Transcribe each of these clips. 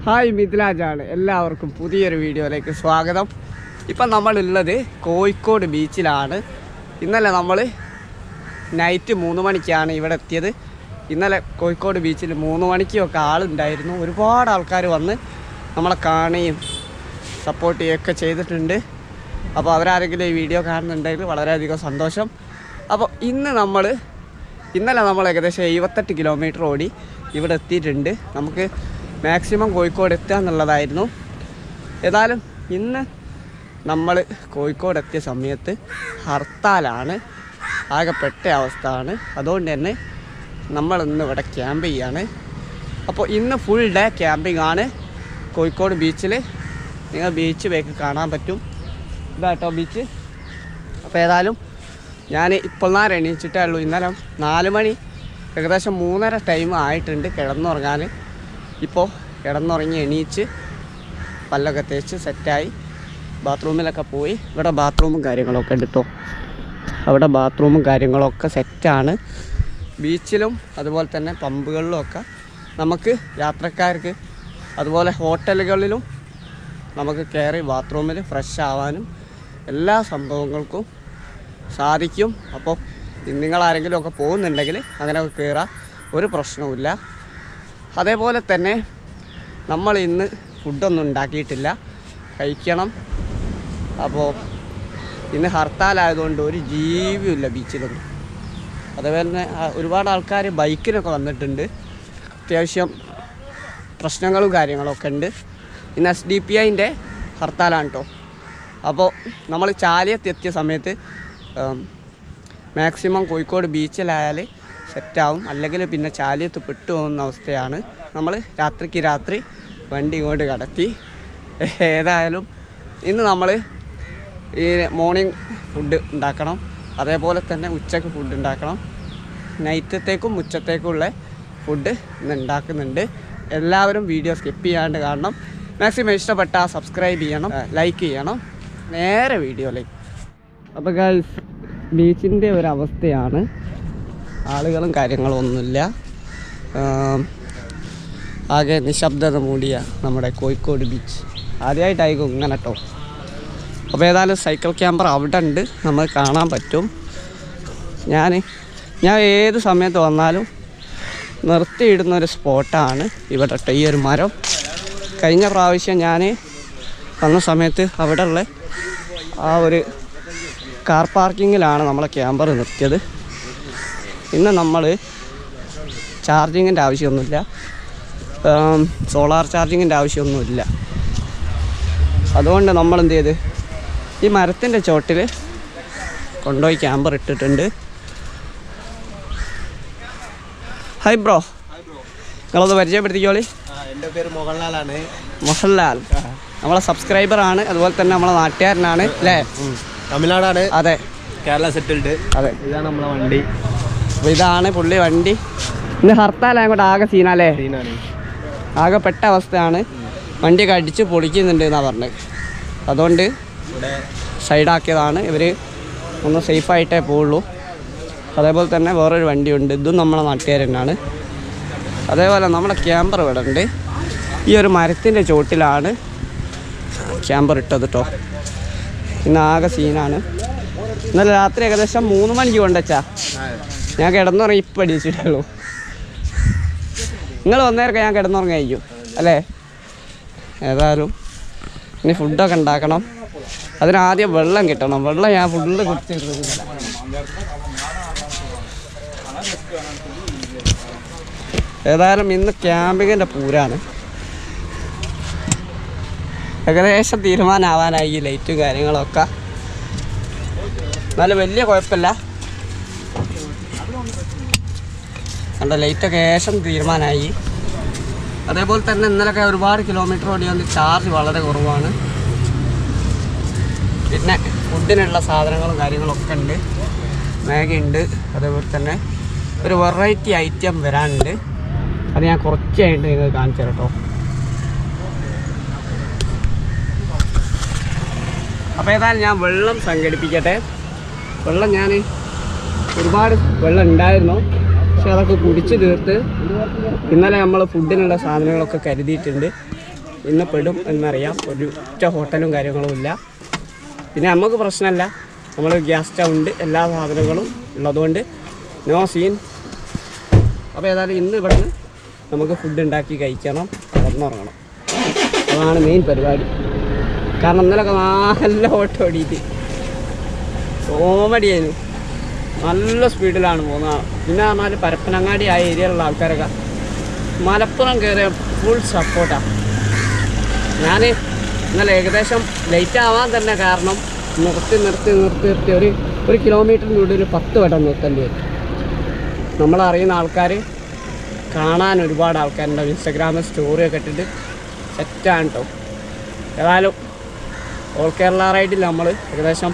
Hi മിദ്ലാജാണ്. എല്ലാവർക്കും പുതിയൊരു വീഡിയോയിലേക്ക് സ്വാഗതം. ഇപ്പം നമ്മളുള്ളത് കോഴിക്കോട് ബീച്ചിലാണ്. ഇന്നലെ നമ്മൾ നൈറ്റ് 3 മണിക്കാണ് ഇവിടെ എത്തിയത്. ഇന്നലെ കോഴിക്കോട് ബീച്ചിൽ 3 മണിക്കൊക്കെ ആളുണ്ടായിരുന്നു. ഒരുപാട് ആൾക്കാർ വന്ന് നമ്മളെ കാണുകയും സപ്പോർട്ട് ചെയ്യുകയൊക്കെ ചെയ്തിട്ടുണ്ട്. അപ്പോൾ അവരാരെങ്കിലും ഈ വീഡിയോ കാണുന്നുണ്ടെങ്കിൽ വളരെയധികം സന്തോഷം. അപ്പോൾ ഇന്നലെ നമ്മൾ ഏകദേശം 78 കിലോമീറ്റർ ഓടി ഇവിടെ എത്തിയിട്ടുണ്ട്. നമുക്ക് മാക്സിമം കോഴിക്കോട് എത്തുക എന്നുള്ളതായിരുന്നു. ഏതായാലും ഇന്ന് നമ്മൾ കോഴിക്കോട് എത്തിയ സമയത്ത് ഹർത്താലാണ്, ആകെപ്പെട്ട അവസ്ഥയാണ്. അതുകൊണ്ട് തന്നെ നമ്മളിന്ന് ഇവിടെ ക്യാമ്പ് ചെയ്യാണ്. അപ്പോൾ ഇന്ന് ഫുൾ ഡേ ക്യാമ്പിംഗ് ആണ് കോഴിക്കോട് ബീച്ചിൽ. നിങ്ങൾ ബീച്ച് വേക്ക് കാണാൻ പറ്റും. ഇതാട്ടോ ബീച്ച്. അപ്പോൾ ഏതായാലും ഞാൻ ഇപ്പോൾ നേരം എണീച്ചിട്ടേ ഉള്ളൂ. ഇന്നലെ 4 മണി ഏകദേശം 3:30 ടൈം ആയിട്ടുണ്ട് കിടന്നുറങ്ങാൻ. ഇപ്പോൾ കിടന്നുറങ്ങി എണീച്ച് പല്ലൊക്കെ തേച്ച് സെറ്റായി ബാത്റൂമിലൊക്കെ പോയി. ഇവിടെ ബാത്റൂമും കാര്യങ്ങളൊക്കെ എടുത്തോ. അവിടെ ബാത്റൂമും കാര്യങ്ങളൊക്കെ സെറ്റാണ്. ബീച്ചിലും അതുപോലെ തന്നെ പമ്പുകളിലുമൊക്കെ നമുക്ക് യാത്രക്കാർക്ക് അതുപോലെ ഹോട്ടലുകളിലും നമുക്ക് കയറി ബാത്റൂമിൽ ഫ്രഷ് ആവാനും എല്ലാ സംഭവങ്ങൾക്കും സാധിക്കും. അപ്പോൾ നിങ്ങളാരെങ്കിലും ഒക്കെ പോകുന്നുണ്ടെങ്കിൽ അങ്ങനെയൊക്കെ കയറാം, ഒരു പ്രശ്നവുമില്ല. അതേപോലെ തന്നെ നമ്മൾ ഇന്ന് ഫുഡൊന്നും ഉണ്ടാക്കിയിട്ടില്ല, കഴിക്കണം. അപ്പോൾ ഇന്ന് ഹർത്താലായതുകൊണ്ട് ഒരു ജീവിയുമില്ല ബീച്ചിലൊന്നും. അതേപോലെ തന്നെ ഒരുപാട് ആൾക്കാർ ബൈക്കിനൊക്കെ വന്നിട്ടുണ്ട്. അത്യാവശ്യം പ്രശ്നങ്ങളും കാര്യങ്ങളൊക്കെ ഉണ്ട്. ഇന്ന് SDPIൻ്റെ ഹർത്താലാണ് കേട്ടോ. അപ്പോൾ നമ്മൾ ചാലിയത്തെത്തിയ സമയത്ത് മാക്സിമം കോഴിക്കോട് ബീച്ചിലായാൽ സെറ്റാവും, അല്ലെങ്കിൽ പിന്നെ ചാലിയത്ത് പെട്ടു പോകുന്ന അവസ്ഥയാണ്. നമ്മൾ രാത്രിക്ക് രാത്രി വണ്ടി ഇങ്ങോട്ട് കടത്തി. ഏതായാലും ഇന്ന് നമ്മൾ ഈ മോർണിംഗ് ഫുഡ് ഉണ്ടാക്കണം, അതേപോലെ തന്നെ ഉച്ചയ്ക്ക് ഫുഡ് ഉണ്ടാക്കണം. നൈറ്റത്തേക്കും ഉച്ചത്തേക്കുമുള്ള ഫുഡ് ഇന്ന് ഉണ്ടാക്കുന്നുണ്ട്. എല്ലാവരും വീഡിയോ സ്കിപ്പ് ചെയ്യാണ്ട് കാണണം. മാക്സിമം ഇഷ്ടപ്പെട്ടാൽ സബ്സ്ക്രൈബ് ചെയ്യണം, ലൈക്ക് ചെയ്യണം. നേരെ വീഡിയോയിലേക്ക്. അപ്പോൾ ഗൈസ്, ബീച്ചിൻ്റെ ഒരവസ്ഥയാണ്. ആളുകളും കാര്യങ്ങളും ഒന്നുമില്ല. ആകെ നിശബ്ദത മൂടിയ നമ്മുടെ കോഴിക്കോട് ബീച്ച്. ആദ്യമായിട്ടായിരിക്കും ഇങ്ങനെ കേട്ടോ. അപ്പോൾ ഏതായാലും സൈക്കിൾ ക്യാമ്പർ അവിടെ ഉണ്ട്, നമ്മൾ കാണാൻ പറ്റും. ഞാൻ ഏത് സമയത്ത് വന്നാലും നിർത്തിയിടുന്നൊരു സ്പോട്ടാണ് ഇവിടെ കേട്ടോ, ഈ ഒരു മരം. കഴിഞ്ഞ പ്രാവശ്യം ഞാൻ വന്ന സമയത്ത് അവിടെയുള്ള ആ ഒരു കാർ പാർക്കിങ്ങിലാണ് നമ്മളെ ക്യാമ്പർ നിർത്തിയത്. ഇന്ന് നമ്മൾ ചാർജിങ്ങിൻ്റെ ആവശ്യമൊന്നുമില്ല, സോളാർ ചാർജിങ്ങിൻ്റെ ആവശ്യമൊന്നുമില്ല. അതുകൊണ്ട് നമ്മൾ എന്ത് ചെയ്ത് ഈ മരത്തിൻ്റെ ചോട്ടിൽ കൊണ്ടുപോയി ക്യാമ്പർ ഇട്ടിട്ടുണ്ട്. ഹായ് ബ്രോ, നിങ്ങളത് പരിചയപ്പെടുത്തിക്കോളി. എൻ്റെ പേര് മോഹൻലാലാണ്. മോഹൻലാൽ നമ്മളെ സബ്സ്ക്രൈബറാണ്, അതുപോലെ തന്നെ നമ്മളെ നാട്ടുകാരനാണ് അല്ലേ? തമിഴ്നാടാണ്. അതെ, കേരള സെറ്റിൽഡ്. അതെ, ഇതാണ് നമ്മളെ വണ്ടി. അപ്പോൾ ഇതാണ് പുള്ളി വണ്ടി. ഇന്ന് ഹർത്താലായതുകൊണ്ട് ആകെ സീനല്ലേ, ആകെ പെട്ട അവസ്ഥയാണ്. വണ്ടിയൊക്കെ അടിച്ച് പൊളിക്കുന്നുണ്ട് എന്നാണ് പറഞ്ഞത്. അതുകൊണ്ട് സൈഡാക്കിയതാണ്. ഇവർ ഒന്ന് സേഫായിട്ടേ പോവുള്ളൂ. അതേപോലെ തന്നെ വേറൊരു വണ്ടിയുണ്ട്, ഇതും നമ്മളെ നാട്ടുകാർ തന്നെയാണ്. അതേപോലെ നമ്മുടെ ക്യാമ്പർ ഇവിടെ ഉണ്ട്. ഈ ഒരു മരത്തിൻ്റെ ചോട്ടിലാണ് ക്യാമ്പർ ഇട്ടത് കേട്ടോ. ഇന്ന് ആകെ സീനാണ്. ഇന്നലെ രാത്രി ഏകദേശം 3 മണിക്ക് കൊണ്ടുവച്ചാ ഞാൻ കിടന്നുറങ്ങി. ഇപ്പം അടിച്ചിട്ടുള്ളൂ. നിങ്ങൾ വന്നേരൊക്കെ ഞാൻ കിടന്നുറങ്ങായിരിക്കും അല്ലേ? ഏതായാലും ഇനി ഫുഡൊക്കെ ഉണ്ടാക്കണം. അതിനാദ്യം വെള്ളം കിട്ടണം. വെള്ളം ഞാൻ ഫുള്ള് കുടിച്ചിട്ടില്ല. ഏതായാലും ഇന്ന് ക്യാമ്പിങ്ങിൻ്റെ പൂരാണ്. ഏകദേശം തീരുമാനമാവാനായി ഈ ലൈറ്റും കാര്യങ്ങളൊക്കെ. എന്നാലും വലിയ കുഴപ്പമില്ല. കണ്ട ലൈറ്റൊക്കെ ഏകദേശം തീരുമാനമായി. അതേപോലെ തന്നെ ഇന്നലൊക്കെ ഒരുപാട് കിലോമീറ്റർ ഓടിയാൽ ചാർജ് വളരെ കുറവാണ്. പിന്നെ ഫുഡിനുള്ള സാധനങ്ങളും കാര്യങ്ങളൊക്കെ ഉണ്ട്. മാഗി ഉണ്ട്, അതേപോലെ തന്നെ ഒരു വെറൈറ്റി ഐറ്റം വരാനുണ്ട്. അത് ഞാൻ കുറച്ചായിട്ട് നിങ്ങൾക്ക് കാണിച്ചു തരാം കേട്ടോ. അപ്പോൾ ഏതായാലും ഞാൻ വെള്ളം സംഘടിപ്പിക്കട്ടെ. വെള്ളം ഞാൻ ഒരുപാട് വെള്ളം ഉണ്ടായിരുന്നു, പക്ഷെ അതൊക്കെ കുടിച്ച് തീർത്ത് ഇന്നലെ നമ്മൾ ഫുഡിനുള്ള സാധനങ്ങളൊക്കെ കരുതിയിട്ടുണ്ട്. ഇന്ന് പെടും എന്നറിയാം. ഒരു ഒറ്റ ഹോട്ടലും കാര്യങ്ങളും ഇല്ല. പിന്നെ നമുക്ക് പ്രശ്നമല്ല, നമ്മൾ ഗ്യാസ് സ്റ്റൗ ഉണ്ട്, എല്ലാ സാധനങ്ങളും ഉള്ളതുകൊണ്ട് നോ സീൻ. അപ്പോൾ ഏതായാലും ഇന്ന് ഇവിടുന്ന് നമുക്ക് ഫുഡ് ഉണ്ടാക്കി കഴിക്കണം, കിടന്നുറങ്ങണം. അതാണ് മെയിൻ പരിപാടി. കാരണം ഇന്നലൊക്കെ നല്ല ഓട്ടം ഓടിയിട്ട് കോമഡിയായിരുന്നു. നല്ല സ്പീഡിലാണ് പോകുന്നത്. പിന്നെ പറഞ്ഞാൽ പരപ്പനങ്ങാടി ആ ഏരിയയിലുള്ള ആൾക്കാരൊക്കെ മലപ്പുറം കയറിയ ഫുൾ സപ്പോർട്ടാണ്. ഞാൻ ഇന്നലെ ഏകദേശം ലേറ്റ് ആവാൻ തന്നെ കാരണം നിർത്തി ഒരു കിലോമീറ്ററിനുള്ളിൽ ഒരു 10 വട്ടം നിർത്തേണ്ടി വരും. നമ്മളറിയുന്ന ആൾക്കാർ കാണാൻ ഒരുപാട് ആൾക്കാരുണ്ടാവും. ഇൻസ്റ്റഗ്രാമിൽ സ്റ്റോറിയൊക്കെ ഇട്ടിട്ട് സെറ്റാണ് കേട്ടോ. ഏതായാലും ഓൾ കേരള റൈഡിൽ നമ്മൾ ഏകദേശം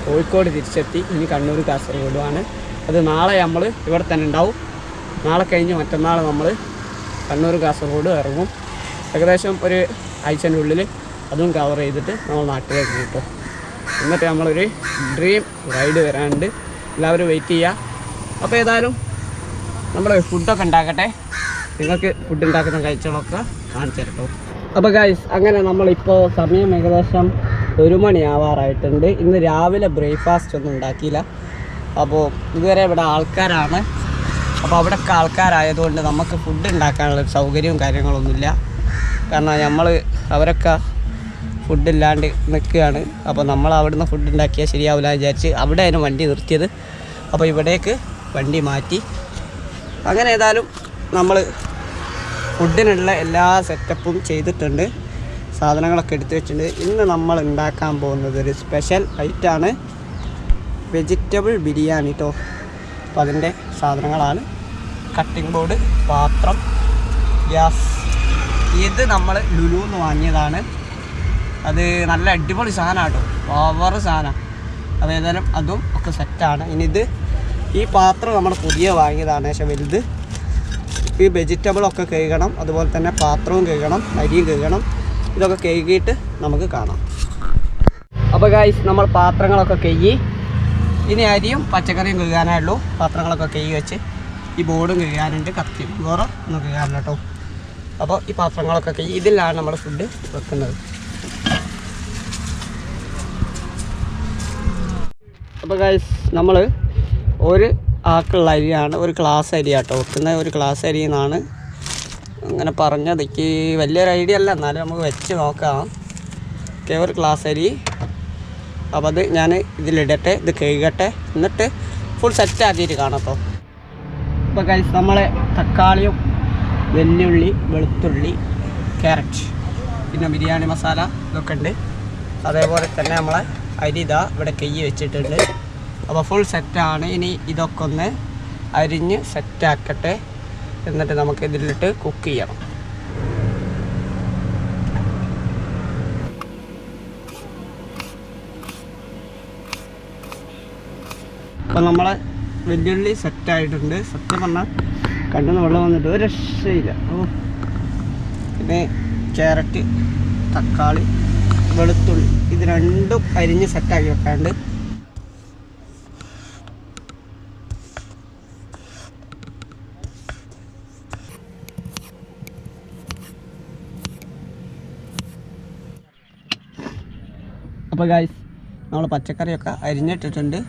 കോഴിക്കോട് തിരിച്ചെത്തി. ഇനി കണ്ണൂർ കാസർഗോഡുമാണ്. അത് നാളെ നമ്മൾ ഇവിടെ തന്നെ ഉണ്ടാവും. നാളെ കഴിഞ്ഞ് മറ്റന്നാൾ നമ്മൾ കണ്ണൂർ കാസർഗോഡ് ഇറങ്ങും. ഏകദേശം ഒരു ആഴ്ചൻ്റെ ഉള്ളിൽ അതും കവർ ചെയ്തിട്ട് നമ്മൾ നാട്ടിലേക്ക് കിട്ടും. എന്നിട്ട് നമ്മളൊരു ഡ്രീം റൈഡ് വരാനുണ്ട്. എല്ലാവരും വെയിറ്റ് ചെയ്യുക. അപ്പോൾ ഏതായാലും നമ്മൾ ഫുഡൊക്കെ ഉണ്ടാക്കട്ടെ. നിങ്ങൾക്ക് ഫുഡ് ഉണ്ടാക്കുന്ന കാഴ്ചകളൊക്കെ കാണിച്ചു തരട്ടോ. അപ്പോൾ ഗൈസ്, അങ്ങനെ നമ്മളിപ്പോൾ സമയം ഏകദേശം 1 മണിയാവാറായിട്ടുണ്ട്. ഇന്ന് രാവിലെ ബ്രേക്ക്ഫാസ്റ്റ് ഒന്നും ഉണ്ടാക്കിയില്ല. അപ്പോൾ ഇതുവരെ ഇവിടെ ആൾക്കാരാണ്. അപ്പോൾ അവിടെയൊക്കെ ആൾക്കാരായതുകൊണ്ട് നമുക്ക് ഫുഡ് ഉണ്ടാക്കാനുള്ള സൗകര്യവും കാര്യങ്ങളൊന്നുമില്ല. കാരണം അവരൊക്കെ ഫുഡില്ലാണ്ട് നിൽക്കുകയാണ്. അപ്പോൾ നമ്മൾ അവിടുന്ന് ഫുഡ് ഉണ്ടാക്കിയാൽ ശരിയാവില്ല വിചാരിച്ച് അവിടെയാണ് വണ്ടി നിർത്തിയത്. അപ്പോൾ ഇവിടേക്ക് വണ്ടി മാറ്റി. അങ്ങനെ ഏതായാലും നമ്മൾ ഫുഡിനുള്ള എല്ലാ സെറ്റപ്പും ചെയ്തിട്ടുണ്ട്. സാധനങ്ങളൊക്കെ എടുത്തു വെച്ചിട്ടുണ്ട്. ഇന്ന് നമ്മൾ ഉണ്ടാക്കാൻ പോകുന്നത് ഒരു സ്പെഷ്യൽ ഐറ്റമാണ്, വെജിറ്റബിൾ ബിരിയാണി കേട്ടോ. അപ്പോൾ അതിൻ്റെ സാധനങ്ങളാണ് കട്ടിംഗ് ബോർഡ്, പാത്രം, ഗ്യാസ്. ഇത് നമ്മൾ ലുലുന്ന് വാങ്ങിയതാണ്. അത് നല്ല അടിപൊളി സാധനമാണ് കേട്ടോ, പവർ സാധനം. അപ്പോൾ ഏതായാലും അതും ഒക്കെ സെറ്റാണ്. ഇനി ഈ പാത്രം നമ്മൾ പുതിയ വാങ്ങിയതാണ്, പക്ഷേ വലുത്. ഈ വെജിറ്റബിളൊക്കെ കഴുകണം, അതുപോലെ തന്നെ പാത്രവും കഴുകണം, അരിയും കഴുകണം. ഇതൊക്കെ കഴുകിയിട്ട് നമുക്ക് കാണാം. അപ്പോൾ ഗൈസ്, നമ്മൾ പാത്രങ്ങളൊക്കെ കഴുകി. ഇനി അരിയും പച്ചക്കറിയും കഴുകാനേ ഉള്ളൂ. പാത്രങ്ങളൊക്കെ കഴുകി വെച്ച് ഈ ബോർഡും കഴുകാനുണ്ട്, കത്തിയും വേറെ ഒന്നും കഴുകാനില്ല കേട്ടോ. അപ്പോൾ ഈ പാത്രങ്ങളൊക്കെ കഴുകി ഇതിലാണ് നമ്മൾ ഫുഡ് വെക്കുന്നത്. അപ്പോൾ ഗൈസ്, നമ്മൾ ഒരു ആക്കുള്ള അരിയാണ്, ഒരു ഗ്ലാസ് അരിയാട്ടോ വെക്കുന്നത്. ഒരു ഗ്ലാസ് അരിയിൽ നിന്നാണ് അങ്ങനെ പറഞ്ഞത്. എനിക്ക് വലിയൊരു ഐഡിയ അല്ല, എന്നാലും നമുക്ക് വെച്ച് നോക്കാം. ഓക്കെ, ഒരു ഗ്ലാസ് അരി. അപ്പോൾ അത് ഞാൻ ഇതിലിടട്ടെ, ഇത് കഴുകട്ടെ, എന്നിട്ട് ഫുൾ സെറ്റ് ആക്കിയിട്ട് കാണാം കേട്ടോ. ഇപ്പോൾ ഗൈസ്, നമ്മളെ തക്കാളിയും വെല്ലുള്ളി, വെളുത്തുള്ളി, ക്യാരറ്റ്, പിന്നെ ബിരിയാണി മസാല ഇതൊക്കെ ഉണ്ട്. അതേപോലെ തന്നെ നമ്മളെ അരി ഇതാ ഇവിടെ കൈ വെച്ചിട്ടുണ്ട്. അപ്പോൾ ഫുൾ സെറ്റാണ്. ഇനി ഇതൊക്കെ ഒന്ന് അരിഞ്ഞ് സെറ്റാക്കട്ടെ, എന്നിട്ട് നമുക്ക് ഇതിലിട്ട് കുക്ക് ചെയ്യണം. അപ്പോൾ നമ്മളെ വെല്ലുള്ളി സെറ്റായിട്ടുണ്ട്. സത്യം പറഞ്ഞാൽ കണ്ണിന്ന് വെള്ളം വന്നിട്ട് ഒരു രക്ഷയില്ല. പിന്നെ ക്യാരറ്റ്, തക്കാളി, വെളുത്തുള്ളി ഇത് രണ്ടും അരിഞ്ഞ് സെറ്റാക്കി വെക്കാണ്ട്. അപ്പോൾ ഗൈസ്, നമ്മൾ പച്ചക്കറിയൊക്കെ അരിഞ്ഞിട്ടിട്ടുണ്ട്.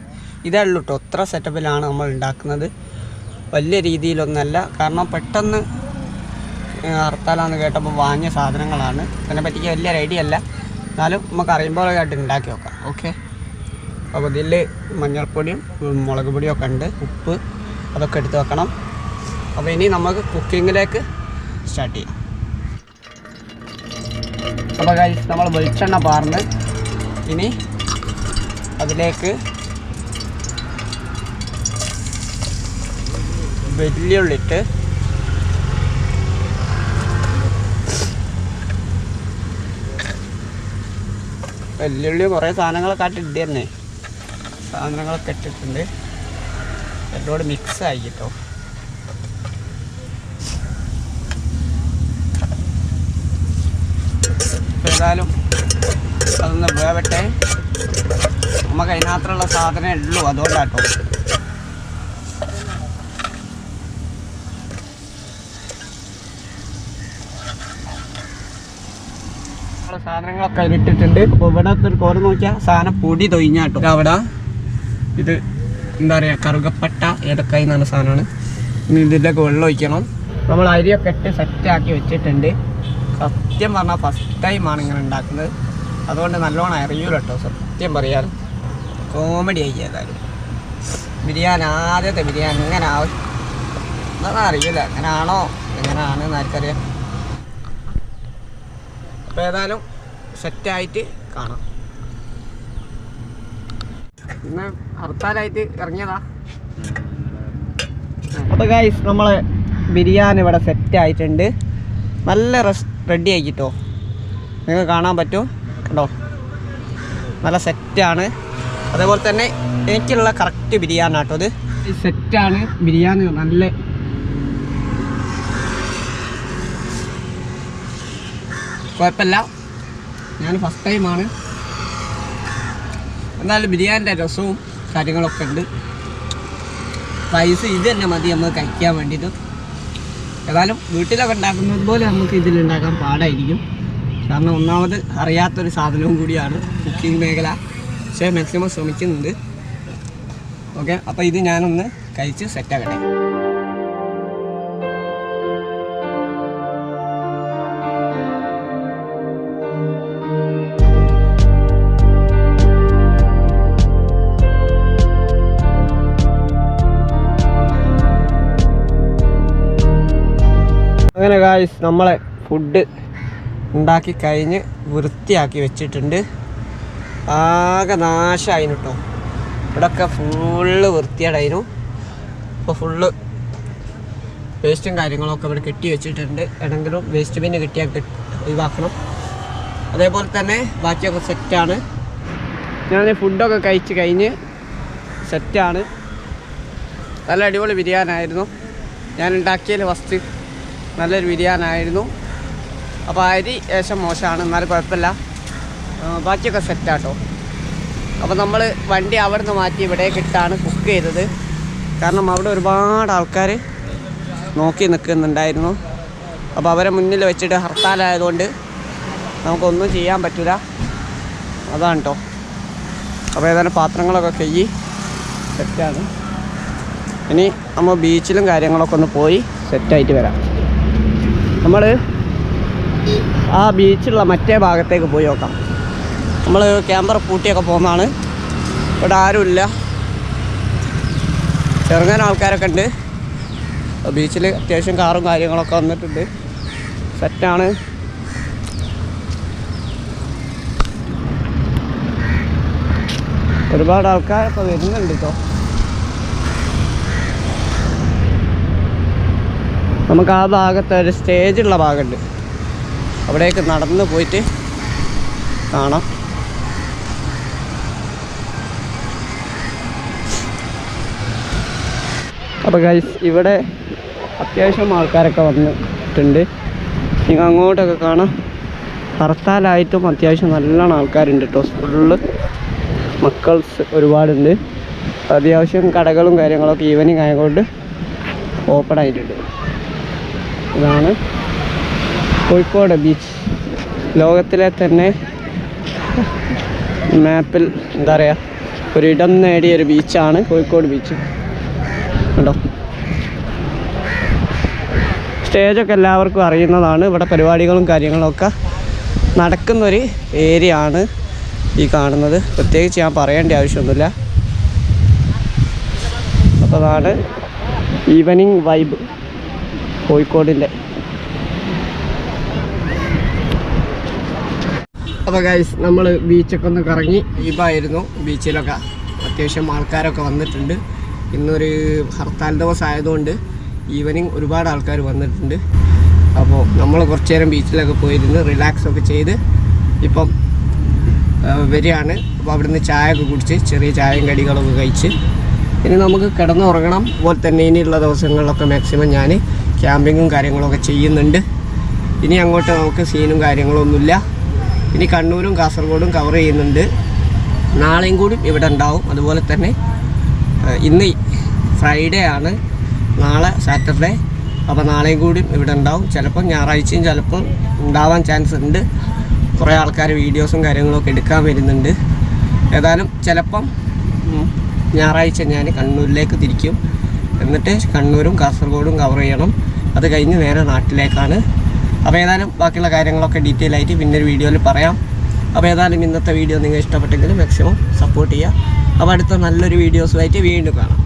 ഇതേ ഉള്ളൂ കേട്ടോ, ഇത്ര സെറ്റപ്പിലാണ് നമ്മൾ ഉണ്ടാക്കുന്നത്. വലിയ രീതിയിലൊന്നല്ല, കാരണം പെട്ടെന്ന് ഹർത്താലാന്ന് കേട്ടപ്പോൾ വാങ്ങിയ സാധനങ്ങളാണ്. അതിനെപ്പറ്റിക്ക് വലിയൊരു ഐഡിയ അല്ല, എന്നാലും നമുക്ക് അറിയുമ്പോഴായിട്ട് ഉണ്ടാക്കി നോക്കാം. ഓക്കെ, അപ്പോൾ ഇതിൽ മഞ്ഞൾപ്പൊടിയും മുളക് പൊടിയൊക്കെ ഉണ്ട്, ഉപ്പ് അതൊക്കെ എടുത്ത് വെക്കണം. അപ്പോൾ ഇനി നമുക്ക് കുക്കിങ്ങിലേക്ക് സ്റ്റാർട്ട് ചെയ്യാം. അപ്പോൾ ഗൈസ്, നമ്മൾ വെളിച്ചെണ്ണ പാർന്ന് ഇനി അതിലേക്ക് വെല്ലുള്ളിട്ട് വെല്ലുള്ളി കുറേ സാധനങ്ങളൊക്കെ ഇട്ട് തന്നെ സാധനങ്ങളൊക്കെ ഇട്ടിട്ടുണ്ട്. എന്നോട് മിക്സ് ആയി കേട്ടോ. ഏതായാലും അതൊന്ന് വേവട്ടെ. നമുക്ക് അതിനകത്തുള്ള സാധനമേ ഉള്ളൂ, അതുകൊണ്ടാട്ടോ. സാധനങ്ങളൊക്കെ അതിലിട്ടിട്ടുണ്ട്. അപ്പോൾ ഇവിടെ ഒരു കോര നോക്കിയാൽ സാധനം പൊടി തൊഴിഞ്ഞാട്ടോ. അവിടെ ഇത് എന്താ പറയുക കറുകപ്പട്ട ഏലക്കായി എന്ന് പറഞ്ഞ സാധനമാണ്. ഇനി ഇതിലേക്ക് വെള്ളം ഒഴിക്കണം. നമ്മൾ അരിയൊക്കെ ഇട്ട് സെറ്റാക്കി വെച്ചിട്ടുണ്ട്. സത്യം പറഞ്ഞാൽ ഫസ്റ്റ് ടൈമാണ് ഇങ്ങനെ ഉണ്ടാക്കുന്നത്, അതുകൊണ്ട് നല്ലോണം അറിയൂല കേട്ടോ. സത്യം പറയാൻ കോമഡി ആയി ഏതായാലും. ബിരിയാണി ആദ്യത്തെ ബിരിയാണി ഇങ്ങനെ ആവും എന്നൊന്നും അറിയില്ല, എങ്ങനെയാണോ എങ്ങനെയാണെന്ന് ആർക്കറിയാം. അപ്പോൾ ഏതായാലും സെറ്റായിട്ട് കാണാം. ഇന്ന് ഹർത്താലായിട്ട് ഇറങ്ങിയതാ. അപ്പോൾ ഗൈസ് നമ്മളെ ബിരിയാണി ഇവിടെ സെറ്റായിട്ടുണ്ട്. നല്ല റെഡി ആക്കിട്ടോ, നിങ്ങൾക്ക് കാണാൻ പറ്റും കേട്ടോ. നല്ല സെറ്റാണ്. അതേപോലെ തന്നെ എനിക്കുള്ള കറക്റ്റ് ബിരിയാണി കേട്ടോ ഇത്. സെറ്റാണ് ബിരിയാണി, നല്ല കുഴപ്പമില്ല. ഞാൻ ഫസ്റ്റ് ടൈമാണ്. എന്നാലും ബിരിയാണിൻ്റെ രസവും കാര്യങ്ങളൊക്കെ ഉണ്ട്. പ്രൈസ് ഇത് തന്നെ മതി നമ്മൾ കഴിക്കാൻ വേണ്ടിയിട്ട്. ഏതായാലും വീട്ടിലൊക്കെ ഉണ്ടാക്കുന്നത് പോലെ നമുക്ക് ഇതിലുണ്ടാക്കാൻ പാടായിരിക്കും. കാരണം ഒന്നാമത് അറിയാത്തൊരു സാധനവും കൂടിയാണ് കുക്കിംഗ് മേഖല. പക്ഷേ മാക്സിമം ശ്രമിക്കുന്നുണ്ട്. ഓക്കെ, അപ്പോൾ ഇത് ഞാനൊന്ന് കഴിച്ച് സെറ്റാക്കട്ടെ. അങ്ങനെ ഗായ്സ് നമ്മളെ ഫുഡ് ഉണ്ടാക്കി കഴിഞ്ഞ് വൃത്തിയാക്കി വെച്ചിട്ടുണ്ട്. ആകെ നാശമായിരുന്നു കേട്ടോ. ഇവിടെയൊക്കെ ഫുള്ള് വൃത്തിയാടായിരുന്നു. ഇപ്പോൾ ഫുള്ള് വേസ്റ്റും കാര്യങ്ങളൊക്കെ ഇവിടെ കെട്ടി വെച്ചിട്ടുണ്ട്. ഏതെങ്കിലും വേസ്റ്റ് ബിന്ന് കിട്ടിയാൽ ഒഴിവാക്കണം. അതേപോലെ തന്നെ ബാക്കിയൊക്കെ സെറ്റാണ്. ഞാൻ ഫുഡൊക്കെ കഴിച്ച് കഴിഞ്ഞ് സെറ്റാണ്. നല്ല അടിപൊളി ബിരിയാണി ആയിരുന്നു. ഞാൻ ഉണ്ടാക്കിയതിൽ ഫസ്റ്റ് നല്ലൊരു ബിരിയാണി ആയിരുന്നു. അപ്പോൾ അരി ശേഷം മോശമാണ്, എന്നാലും കുഴപ്പമില്ല. ബാക്കിയൊക്കെ സെറ്റാട്ടോ. അപ്പോൾ നമ്മൾ വണ്ടി അവിടെ നിന്ന് മാറ്റി ഇവിടേക്ക് ഇട്ടാണ് കുക്ക് ചെയ്തത്. കാരണം അവിടെ ഒരുപാട് ആൾക്കാർ നോക്കി നിൽക്കുന്നുണ്ടായിരുന്നു. അപ്പോൾ അവരെ മുന്നിൽ വെച്ചിട്ട് ഹർത്താലായതുകൊണ്ട് നമുക്കൊന്നും ചെയ്യാൻ പറ്റില്ല. അതാണ് കേട്ടോ. അപ്പോൾ ഏതായാലും പാത്രങ്ങളൊക്കെ കഴുകി സെറ്റാണ്. ഇനി നമ്മൾ ബീച്ചിലും കാര്യങ്ങളൊക്കെ ഒന്ന് പോയി സെറ്റായിട്ട് വരാം. നമ്മൾ ആ ബീച്ചുള്ള മറ്റേ ഭാഗത്തേക്ക് പോയി നോക്കാം. നമ്മൾ ക്യാമറ പൂട്ടിയൊക്കെ പോകുന്നതാണ്. ഇവിടെ ആരുമില്ല, ചെറുങ്ങനെ ആൾക്കാരൊക്കെ ഉണ്ട്. ബീച്ചിൽ അത്യാവശ്യം കാറും കാര്യങ്ങളൊക്കെ വന്നിട്ടുണ്ട്. സെറ്റാണ്. ഒരുപാട് ആൾക്കാരൊക്കെ വരുന്നുണ്ട് കേട്ടോ. നമുക്ക് ആ ഭാഗത്ത് ഒരു സ്റ്റേജുള്ള ഭാഗമുണ്ട്, അവിടേക്ക് നടന്ന് പോയിട്ട് കാണാം. അപ്പോൾ ഗൈസ് ഇവിടെ അത്യാവശ്യം ആൾക്കാരൊക്കെ വന്നിട്ടുണ്ട്. നിങ്ങൾ അങ്ങോട്ടൊക്കെ കാണാം. ഹർത്താലായിട്ടും അത്യാവശ്യം നല്ലോണം ആൾക്കാരുണ്ട് കേട്ടോ. ഫുള്ള് മക്കൾസ് ഒരുപാടുണ്ട്. അത്യാവശ്യം കടകളും കാര്യങ്ങളൊക്കെ ഈവനിങ് ആയതുകൊണ്ട് ഓപ്പൺ ആയിട്ടുണ്ട്. ഇതാണ് കോഴിക്കോട് ബീച്ച്. ലോകത്തിലെ തന്നെ മാപ്പിൽ എന്താ പറയുക ഒരിടം നേടിയൊരു ബീച്ചാണ് കോഴിക്കോട് ബീച്ച് കേട്ടോ. സ്റ്റേജൊക്കെ എല്ലാവർക്കും അറിയുന്നതാണ്. ഇവിടെ പരിപാടികളും കാര്യങ്ങളൊക്കെ നടക്കുന്നൊരു ഏരിയ ആണ് ഈ കാണുന്നത്. പ്രത്യേകിച്ച് ഞാൻ പറയേണ്ട ആവശ്യമൊന്നുമില്ല. അപ്പോൾ അതാണ് ഈവനിങ് വൈബ് കോഴിക്കോടിൻ്റെ. അപ്പോൾ ഗൈസ് നമ്മൾ ബീച്ചൊക്കെ ഒന്ന് കറങ്ങി വൈബായിരുന്നു. ബീച്ചിലൊക്കെ അത്യാവശ്യം ആൾക്കാരൊക്കെ വന്നിട്ടുണ്ട്. ഇന്നൊരു ഹർത്താൽ ദിവസം ആയതുകൊണ്ട് ഈവനിങ് ഒരുപാട് ആൾക്കാർ വന്നിട്ടുണ്ട്. അപ്പോൾ നമ്മൾ കുറച്ച് നേരം ബീച്ചിലൊക്കെ പോയിരുന്ന് റിലാക്സൊക്കെ ചെയ്ത് ഇപ്പം വരികയാണ്. അപ്പോൾ അവിടുന്ന് ചായ ഒക്കെ കുടിച്ച് ചെറിയ ചായയും കടികളൊക്കെ കഴിച്ച് ഇനി നമുക്ക് കിടന്നുറങ്ങണം. അതുപോലെ തന്നെ ഇനിയുള്ള ദിവസങ്ങളിലൊക്കെ മാക്സിമം ഞാൻ ക്യാമ്പിങ്ങും കാര്യങ്ങളൊക്കെ ചെയ്യുന്നുണ്ട്. ഇനി അങ്ങോട്ട് നമുക്ക് സീനും കാര്യങ്ങളൊന്നുമില്ല. ഇനി കണ്ണൂരും കാസർഗോഡും കവർ ചെയ്യുന്നുണ്ട്. നാളെയും കൂടി ഇവിടെ ഉണ്ടാവും. അതുപോലെ തന്നെ ഇന്ന് ഫ്രൈഡേ ആണ്, നാളെ സാറ്റർഡേ. അപ്പോൾ നാളെയും കൂടി ഇവിടെ ഉണ്ടാവും. ചിലപ്പോൾ ഞായറാഴ്ചയും ചിലപ്പോൾ ഉണ്ടാവാൻ ചാൻസ് ഉണ്ട്. കുറേ ആൾക്കാർ വീഡിയോസും കാര്യങ്ങളൊക്കെ എടുക്കാൻ വരുന്നുണ്ട്. ഏതായാലും ചിലപ്പം ഞായറാഴ്ച ഞാൻ കണ്ണൂരിലേക്ക് തിരിക്കും. എന്നിട്ട് കണ്ണൂരും കാസർഗോഡും കവർ ചെയ്യണം. അത് കഴിഞ്ഞ് നേരെ നാട്ടിലേക്കാണ്. അപ്പോൾ ഏതായാലും ബാക്കിയുള്ള കാര്യങ്ങളൊക്കെ ഡീറ്റെയിൽ ആയിട്ട് പിന്നെ ഒരു വീഡിയോയിൽ പറയാം. അപ്പോൾ ഏതായാലും ഇന്നത്തെ വീഡിയോ നിങ്ങൾ ഇഷ്ടപ്പെട്ടെങ്കിൽ മാക്സിമം സപ്പോർട്ട് ചെയ്യുക. അപ്പോൾ അടുത്ത നല്ലൊരു വീഡിയോസുമായിട്ട് വീണ്ടും കാണാം.